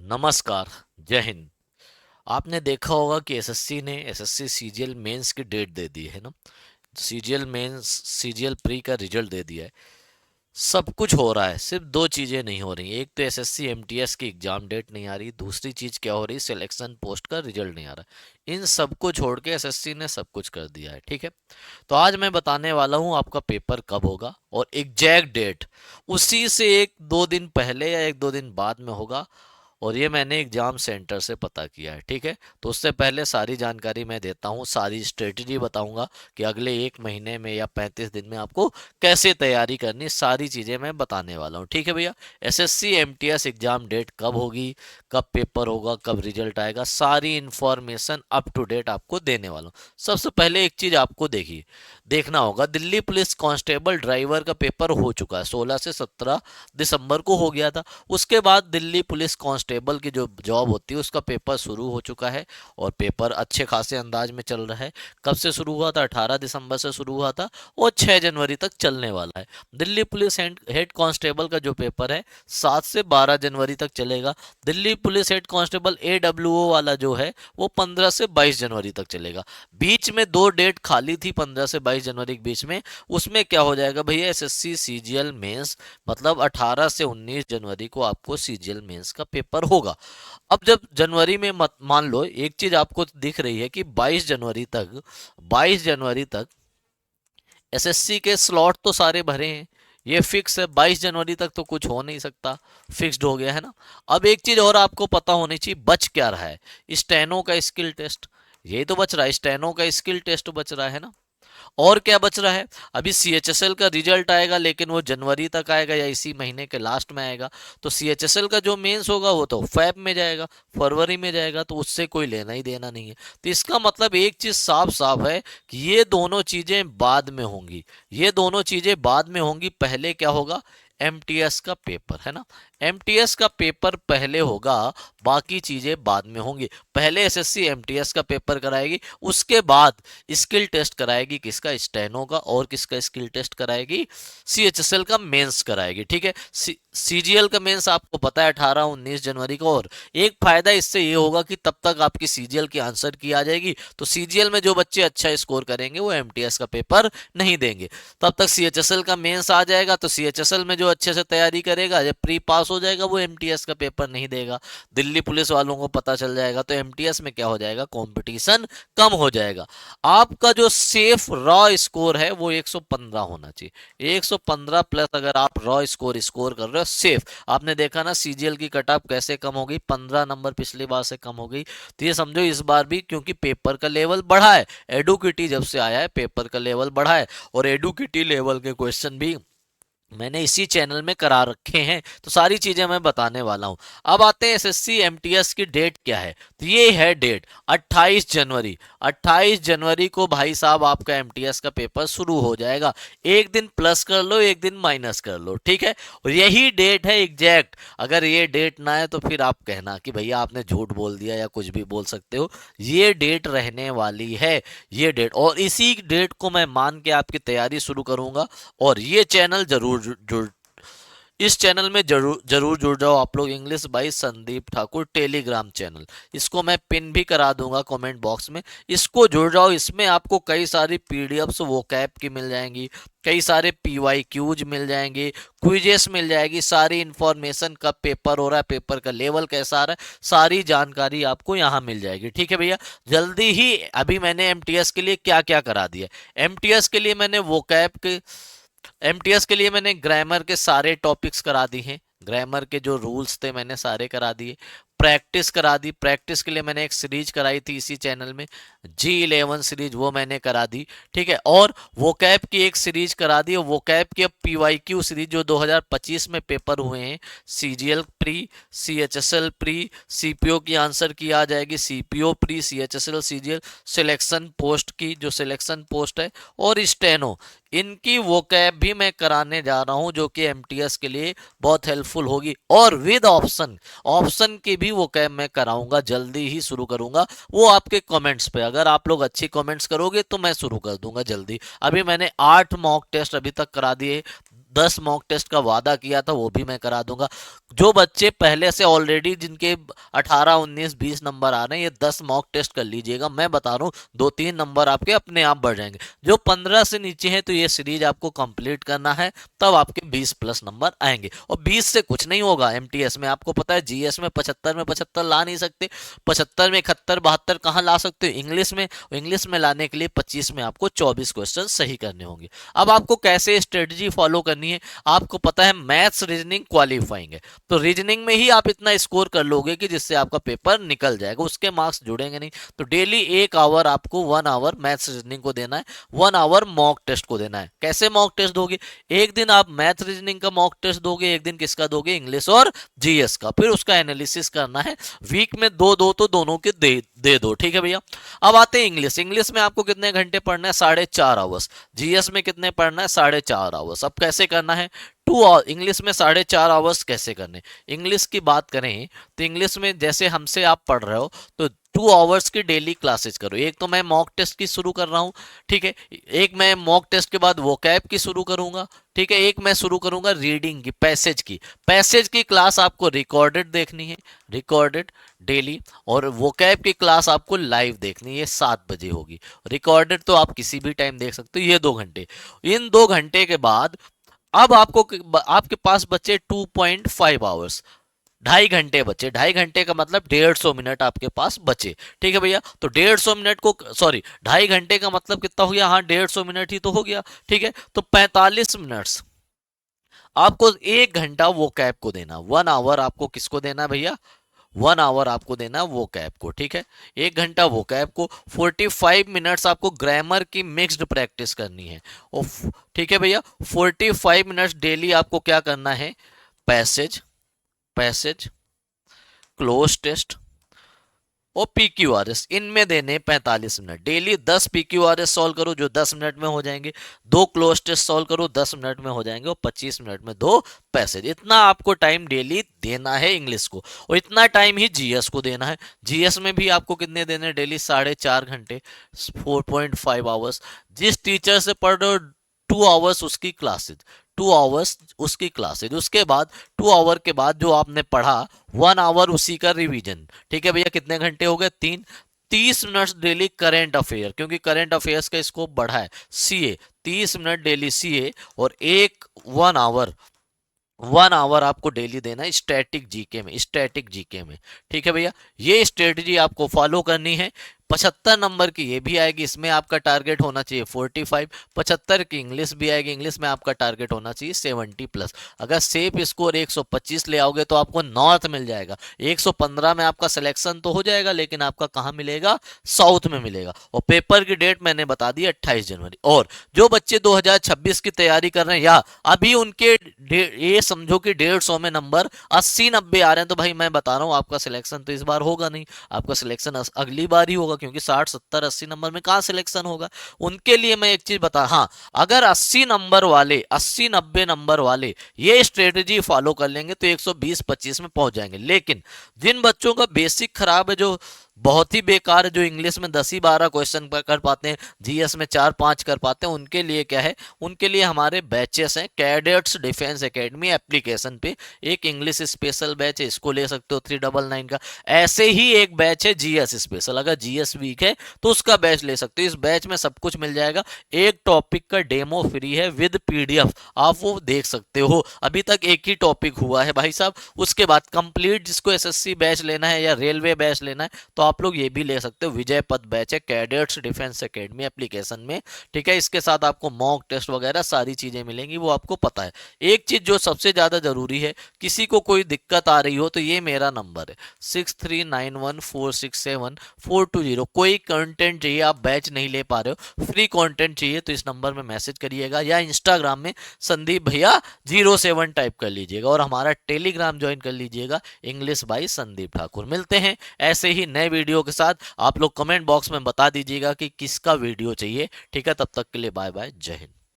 नमस्कार। जय हिंद। आपने देखा होगा कि एसएससी सीजीएल मेंस की डेट दे दी है ना। सीजीएल मेंस सीजीएल प्री का रिजल्ट दे दिया है। सब कुछ हो रहा है, सिर्फ दो चीजें नहीं हो रही। एक तो एसएससी एमटीएस की एग्जाम डेट नहीं आ रही, दूसरी चीज क्या हो रही, सिलेक्शन पोस्ट का रिजल्ट नहीं आ रहा। इन सब को छोड़ के एसएससी ने सब कुछ कर दिया है। ठीक है, तो आज मैं बताने वाला हूं आपका पेपर कब होगा और एग्जैक्ट डेट उसी से एक दो दिन पहले या एक दो दिन बाद में होगा। और ये मैंने एग्जाम सेंटर से पता किया है। ठीक है, तो उससे पहले सारी जानकारी मैं देता हूँ, सारी स्ट्रेटजी बताऊंगा कि अगले एक महीने में या 35 दिन में आपको कैसे तैयारी करनी, सारी चीज़ें मैं बताने वाला हूँ। ठीक है भैया, एसएससी एमटीएस एग्जाम डेट कब होगी, कब पेपर होगा, कब रिजल्ट आएगा, सारी इंफॉर्मेशन अप टू डेट आपको देने वाला हूँ। सबसे पहले एक चीज़ आपको देखना होगा, दिल्ली पुलिस कांस्टेबल ड्राइवर का पेपर हो चुका है, 16 से 17 दिसंबर को हो गया था। उसके बाद दिल्ली पुलिस कांस्टेबल की जो जॉब होती है उसका पेपर शुरू हो चुका है और पेपर अच्छे खासे अंदाज में चल रहा है। कब से शुरू हुआ था? 18 दिसंबर से शुरू हुआ था और 6 जनवरी तक चलने वाला है। दिल्ली पुलिस हेड कांस्टेबल का जो पेपर है 7 से 12 जनवरी तक चलेगा। दिल्ली पुलिस हेड कांस्टेबल एडब्ल्यूओ वाला जो है वो 15 से 22 जनवरी तक चलेगा। बीच में दो डेट खाली थी 15 से 22 जनवरी के बीच में, उसमें क्या हो जाएगा भैया, एसएससी सीजीएल मेंस, मतलब 18 से 19 जनवरी को आपको सीजीएल मेंस का पेपर होगा। अब जब जनवरी में मत मान लो, एक चीज आपको दिख रही है कि 22 जनवरी तक एसएससी के स्लॉट तो सारे भरे हैं, ये फिक्स है। 22 जनवरी तक तो कुछ हो नहीं सकता, फिक्स्ड हो गया है ना। अब एक चीज और आपको पता होनी चाहिए, बच क्या रहा है? स्टेनो का स्किल टेस्ट, यही तो बच रहा है, स्टेनो का स्किल टेस्ट बच रहा है ना। और क्या बच रहा है? अभी सीएचएसएल का रिजल्ट आएगा, लेकिन वो जनवरी तक आएगा या इसी महीने के लास्ट में आएगा। तो सीएचएसएल का जो मेंस होगा वो तो फेब में जाएगा, फरवरी में जाएगा, तो उससे कोई लेना ही देना नहीं है। तो इसका मतलब एक चीज साफ साफ है कि ये दोनों चीजें बाद में होंगी, ये दोनों चीजें बाद में होंगी। पहले क्या होगा? एमटीएस का पेपर है ना, एमटीएस का पेपर पहले होगा, बाकी चीजें बाद में होंगी। पहले एसएससी एमटीएस का पेपर कराएगी, उसके बाद स्किल टेस्ट कराएगी, किसका? स्टेनो का। और किसका स्किल टेस्ट कराएगी? सीएचएसएल का मेंस कराएगी। ठीक है, सीजीएल का मेंस आपको पता है 18-19 जनवरी को। और एक फायदा इससे ये होगा कि तब तक आपकी सीजीएल की आंसर की आ जाएगी, तो सीजीएल में जो बच्चे अच्छा स्कोर करेंगे वो एमटीएस का पेपर नहीं देंगे। तब तक सीएचएसएल का मेंस आ जाएगा, तो सीएचएसएल में जो अच्छे से तैयारी करेगा, जब प्री पास हो जाएगा, वो एमटीएस का पेपर नहीं देगा। दिल्ली पुलिस वालों को पता चल जाएगा, तो एमटीएस में क्या हो जाएगा, कंपटीशन कम हो जाएगा। आपका जो सेफ रॉ स्कोर है वो 115 होना चाहिए, 115 प्लस। अगर आप रॉ स्कोर स्कोर कर रहे हो सेफ, आपने देखा ना सीजीएल की कट ऑफ कैसे कम हो गई, 15 नंबर पिछली बार से कम हो गई। तो ये समझो इस बार भी, क्योंकि पेपर का लेवल बढ़ा है, एडुकेटी जब से आया है पेपर का लेवल बढ़ा है, और एडुकेटी लेवल के क्वेश्चन भी मैंने इसी चैनल में करा रखे हैं। तो सारी चीजें मैं बताने वाला हूं। अब आते हैं एसएससी एमटीएस की डेट क्या है। तो ये है डेट 28 जनवरी। 28 जनवरी को भाई साहब आपका एमटीएस का पेपर शुरू हो जाएगा। एक दिन प्लस कर लो, एक दिन माइनस कर लो, ठीक है। और यही डेट है एग्जैक्ट। अगर ये डेट ना है तो फिर आप कहना कि भैया आपने झूठ बोल दिया, या कुछ भी बोल सकते हो। ये डेट रहने वाली है, ये डेट, और इसी डेट को मैं मान के आपकी तैयारी शुरू करूंगा। और ये चैनल जरूर जुड़ इस चैनल में जरूर जरूर जुड़ जाओ आप लोग। English by Sandeep Thakur Telegram channel, इसको मैं पिन भी करा दूंगा कमेंट बॉक्स में, इसको जुड़ जाओ। इसमें आपको कई सारी पीडीएफ्स वोकैब की मिल जाएंगी, कई सारे पीवाईक्यूज मिल जाएंगे, क्विजेस मिल जाएगी, सारी इंफॉर्मेशन, कब पेपर हो रहा है, पेपर का लेवल कैसा आ रहा है, सारी जानकारी आपको यहाँ मिल जाएगी। ठीक है भैया, जल्दी ही। अभी मैंने एमटीएस के लिए क्या क्या करा दिया। एमटीएस के लिए मैंने वोकैब के एमटीएस के लिए मैंने ग्रामर के सारे टॉपिक्स करा दिए हैं, ग्रामर के जो रूल्स थे मैंने सारे करा दिए। प्रैक्टिस करा दी, प्रैक्टिस के लिए मैंने एक सीरीज कराई थी इसी चैनल में, G11 सीरीज, वो मैंने करा दी। ठीक है, और वोकैब की एक सीरीज करा दी। वोकैब की अब पीवाईक्यू सीरीज जो 2025 में पेपर हुए हैं, CGL pre, CHSL pre, CPO की आंसर की आ जाएगी, CPO pre, CHSL, CGL, selection post की जो सिलेक्शन पोस्ट है, और स्टेनो, इनकी वोकैब भी मैं कराने जा रहा हूं, जो कि एमटीएस के लिए बहुत हेल्पफुल होगी। और विद ऑप्शन, ऑप्शन की भी वोकैब मैं कराऊंगा, जल्दी ही शुरू करूंगा। वो आपके कमेंट्स पे, अगर आप लोग अच्छी कमेंट्स करोगे तो मैं शुरू कर दूंगा जल्दी। अभी मैंने 8 मॉक टेस्ट अभी तक करा दिए, 10 मॉक टेस्ट का वादा किया था वो भी मैं करा दूंगा। जो बच्चे पहले से ऑलरेडी जिनके 18 19 20 नंबर आ रहे हैं, ये 10 मॉक टेस्ट कर लीजिएगा। मैं बता रहा हूँ 2-3 नंबर आपके अपने आप बढ़ जाएंगे। जो 15 से नीचे है तो ये सीरीज आपको कंप्लीट करना है, तब आपके 20 प्लस नंबर आएंगे। और 20 से कुछ नहीं होगा एमटीएस में, आपको पता है जीएस में 75 ला नहीं सकते, 75 में 71 72 कहाँ ला सकते हो, इंग्लिश में लाने के लिए 25 में आपको 24 क्वेश्चन सही करने होंगे। अब आपको कैसे स्ट्रेटजी फॉलो करनी है, आपको पता है मैथ्स रीजनिंग क्वालिफाइंग है, तो रीजनिंग में ही आप इतना स्कोर कर लोगे कि जिससे आपका पेपर निकल जाएगा, उसके मार्क्स जुड़ेंगे नहीं। तो डेली 1 आवर आपको 1 आवर मैथ्स रीजनिंग को देना है, 1 आवर मॉक टेस्ट को देना है। कैसे मॉक टेस्ट दोगे, एक दिन आप मैथ रीजनिंग का मॉक टेस्ट दोगे, एक दिन किसका दोगे, इंग्लिश और जीएस का, फिर उसका एनालिसिस करना है। वीक में दो दो तो दोनों के दे दो, ठीक है भैया। अब आते हैं इंग्लिश में आपको कितने घंटे पढ़ना है, 4.5 आवर्स। जीएस में कितने पढ़ना है, 4.5 आवर्स। अब कैसे करना है, इंग्लिश में 4.5 आवर्स कैसे करने। इंग्लिश की बात करें तो इंग्लिश में जैसे हमसे आप पढ़ रहे हो तो 2 आवर्स की डेली क्लासेस करो। एक तो मैं मॉक टेस्ट की शुरू कर रहा हूँ, ठीक है, एक मैं मॉक टेस्ट के बाद वोकैब की शुरू करूंगा, ठीक है, एक मैं शुरू करूंगा रीडिंग की, पैसेज की क्लास आपको रिकॉर्डेड देखनी है, रिकॉर्डेड डेली। और वोकैब की क्लास आपको लाइव देखनी है, 7 बजे होगी। रिकॉर्डेड तो आप किसी भी टाइम देख सकते हो, ये 2 घंटे। इन 2 घंटे के बाद अब आपको आपके पास बचे 2.5 आवर्स, 2.5 घंटे बचे। 2.5 घंटे का मतलब 150 मिनट आपके पास बचे, ठीक है भैया। तो 150 मिनट को, सॉरी, 2.5 घंटे का मतलब कितना हो गया, हाँ 150 मिनट ही तो हो गया, ठीक है। तो 45 मिनट्स आपको 1 घंटा वो कैब को देना, 1 आवर आपको किसको देना भैया, 1 आवर आपको देना वो कैब को, ठीक है। 1 घंटा वो कैब को, 45 मिनट्स आपको ग्रामर की मिक्स्ड प्रैक्टिस करनी है। और ठीक है भैया, 45 मिनट्स डेली आपको क्या करना है, पैसेज पैसेज क्लोज टेस्ट और पीक्यूआरएस, इनमें देने 45 मिनट डेली। 10 पीक्यूआरएस सॉल्व करो जो 10 मिनट में हो जाएंगे, 2 क्लोज टेस्ट सॉल्व करो 10 मिनट में हो जाएंगे, और 25 मिनट में 2 पैसेज। इतना आपको टाइम डेली देना है इंग्लिश को, और इतना टाइम ही जीएस को देना है। जीएस में भी आपको कितने देने डेली, 4.5 घंटे, 4.5 आवर्स। जिस टीचर से पढ़ रहे हो 2 आवर्स उसकी क्लासेज, 2 आवर्स उसकी क्लासेज। उसके बाद 2 आवर के बाद जो आपने पढ़ा 1 आवर उसी का रिवीजन, ठीक है भैया। कितने घंटे हो गए, 3। 30 मिनट्स डेली करेंट अफेयर, क्योंकि करेंट अफेयर्स का स्कोप बढ़ा है। सीए 30 मिनट डेली सीए, और 1 आवर आपको डेली देना है स्टैटिक जीके में, ठीक है भैया। ये स्ट्रेटजी आपको फॉलो करनी है। 75 नंबर की ये भी आएगी, इसमें आपका टारगेट होना चाहिए 45। 75 की इंग्लिश भी आएगी, इंग्लिश में आपका टारगेट होना चाहिए 70 प्लस। अगर सेफ स्कोर 125 ले आओगे तो आपको नॉर्थ मिल जाएगा, 115 में आपका सिलेक्शन तो हो जाएगा, लेकिन आपका कहाँ मिलेगा, साउथ में मिलेगा। और पेपर की डेट मैंने बता दी 28 जनवरी। और जो बच्चे 2026 की तैयारी कर रहे हैं, या अभी उनके ये समझो कि 150 में नंबर 80-90 आ रहे हैं, तो भाई मैं बता रहा हूँ आपका सिलेक्शन तो इस बार होगा नहीं, आपका सिलेक्शन अगली बार ही होगा, क्योंकि 60 70 80 नंबर में कहाँ सिलेक्शन होगा। उनके लिए मैं एक चीज बता, हाँ, अगर 80 90 नंबर वाले ये स्ट्रेटेजी फॉलो कर लेंगे तो 120-25 में पहुंच जाएंगे। लेकिन जिन बच्चों का बेसिक खराब है, जो बहुत ही बेकार है, जो इंग्लिश में 10 ही 12 क्वेश्चन कर पाते हैं, जीएस में 4-5 कर पाते हैं, उनके लिए क्या है, उनके लिए हमारे बैचेस हैं। कैडेट्स डिफेंस एकेडमी एप्लीकेशन पे एक इंग्लिश स्पेशल बैच है, इसको ले सकते हो 399 का। ऐसे ही एक बैच है जीएस स्पेशल, अगर जीएस वीक है तो उसका बैच ले सकते हो। इस बैच में सब कुछ मिल जाएगा, एक टॉपिक का डेमो फ्री है विद पीडीएफ, आप वो देख सकते हो। अभी तक एक ही टॉपिक हुआ है भाई साहब, उसके बाद कंप्लीट जिसको एसएससी बैच लेना है या रेलवे बैच लेना है तो आप लोग ये भी ले सकते हो। विजय पद बैच है कैडेट्स डिफेंस एकेडमी एप्लीकेशन में, ठीक है। इसके साथ आपको मॉक टेस्ट वगैरह सारी चीजें मिलेंगी, वो आपको पता है। एक चीज जो सबसे ज्यादा जरूरी है, किसी को कोई दिक्कत आ रही हो तो ये मेरा नंबर है 6391467420। कोई कंटेंट चाहिए, आप बैच नहीं ले पा रहे हो, फ्री कंटेंट चाहिए, तो इस नंबर में मैसेज करिएगा, या इंस्टाग्राम में संदीप भैया 07 टाइप कर लीजिएगा, और हमारा टेलीग्राम ज्वाइन कर लीजिएगा, इंग्लिश बाय संदीप ठाकुर। मिलते हैं ऐसे ही नए वीडियो के साथ। आप लोग कमेंट बॉक्स में बता दीजिएगा कि किसका वीडियो चाहिए, ठीक है। तब तक के लिए बाय बाय, जय हिंद।